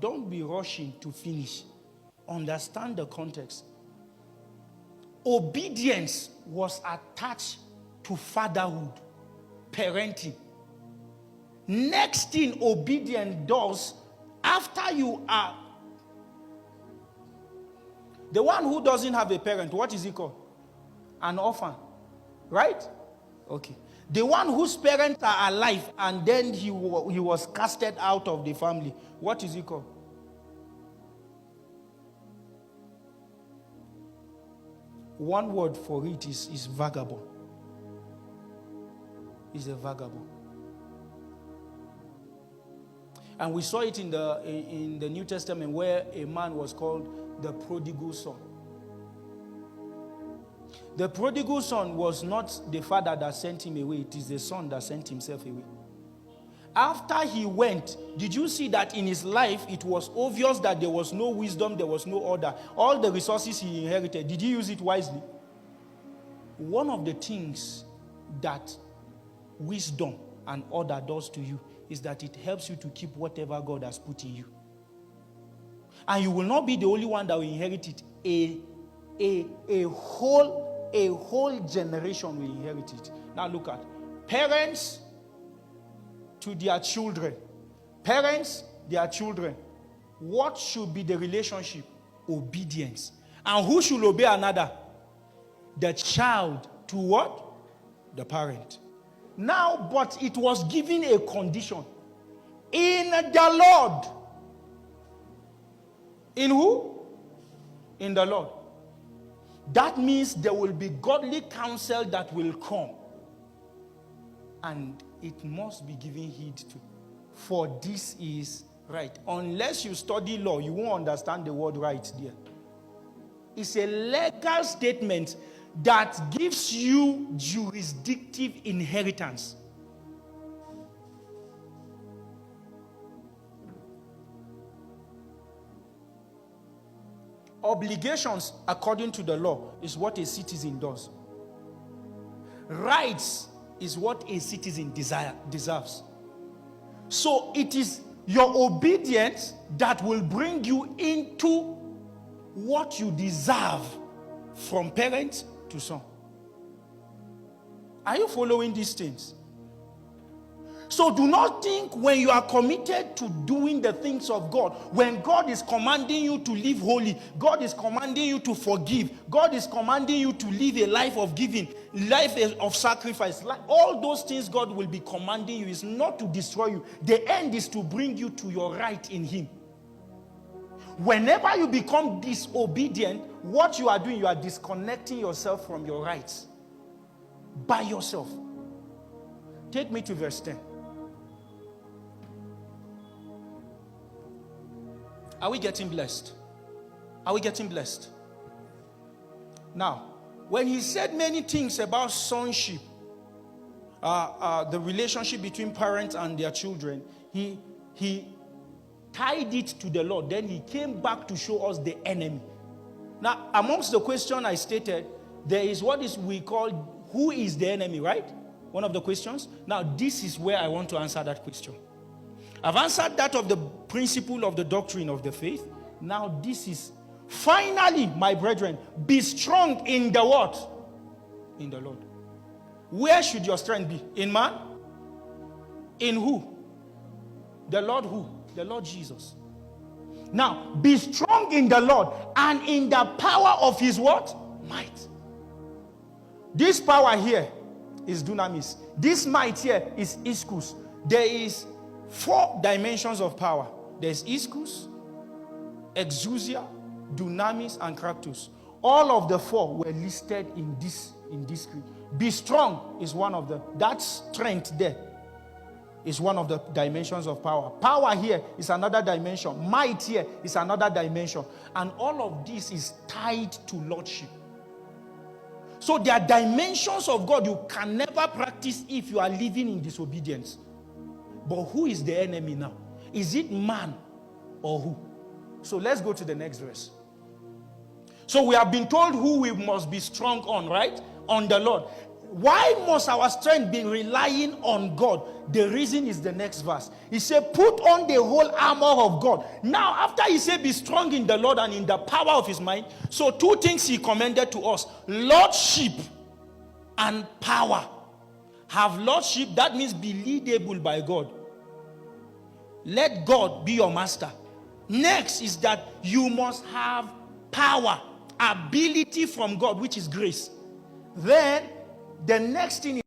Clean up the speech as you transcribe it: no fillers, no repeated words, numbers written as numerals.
don't be rushing to finish. Understand the context. Obedience was attached to fatherhood, parenting. Next thing obedience does, after you are the one who doesn't have a parent, what is he called? An orphan. Right? Okay. The one whose parents are alive and then he was casted out of the family, what is he called? One word for it is vagabond. Is a vagabond. And we saw it in the New Testament where a man was called the prodigal son. The prodigal son was not the father that sent him away. It is the son that sent himself away. After he went, did you see that in his life it was obvious that there was no wisdom, there was no order. All the resources he inherited, did he use it wisely? One of the things that wisdom and order does to you is that it helps you to keep whatever God has put in you. And you will not be the only one that will inherit it. A whole generation will inherit it. Now look at parents to their children. Parents, their children. What should be the relationship? Obedience. And who should obey another? The child to what? The parent. Now, but it was given a condition. In the Lord. In who? In the Lord. That means there will be godly counsel that will come. And it must be given heed to. For this is right. Unless you study law, you won't understand the word right there. It's a legal statement that gives you jurisdictive inheritance. Obligations, according to the law, is what a citizen does. Rights is what a citizen deserves. So it is your obedience that will bring you into what you deserve from parent to son. Are you following these things? So do not think when you are committed to doing the things of God, when God is commanding you to live holy, God is commanding you to forgive, God is commanding you to live a life of giving, life of sacrifice, all those things God will be commanding you is not to destroy you. The end is to bring you to your right in Him. Whenever you become disobedient, what you are doing, you are disconnecting yourself from your rights by yourself. Take me to verse 10. Are we getting blessed? Are we getting blessed? Now, when he said many things about sonship, the relationship between parents and their children, he tied it to the Lord. Then he came back to show us the enemy. Now, amongst the question I stated, there is what is we call, who is the enemy, right? One of the questions. Now, this is where I want to answer that question. I've answered that of the principle of the doctrine of the faith. Now, this is, finally, my brethren, be strong in the what? In the Lord. Where should your strength be? In man? In who? The Lord who? The Lord Jesus. Now, be strong in the Lord and in the power of His what? Might. This power here is dunamis. This might here is ischus. There is 4 dimensions of power. There's ischus, exousia, dunamis, and kratos. All of the 4 were listed in this script. Be strong is one of them. That strength there is one of the dimensions of power. Power here is another dimension. Might here is another dimension. And all of this is tied to lordship. So there are dimensions of God you can never practice if you are living in disobedience. But who is the enemy now? Is it man or who? So let's go to the next verse. So we have been told who we must be strong on, right? On the Lord. why must our strength be relying on God? The reason is the next verse. He said, put on the whole armor of God. Now, after he said, be strong in the Lord and in the power of his might, so two things he commended to us: lordship and power. Have lordship, that means be leadable by God. Let God be your master. Next is that you must have power, ability from God, which is grace. Then the next thing is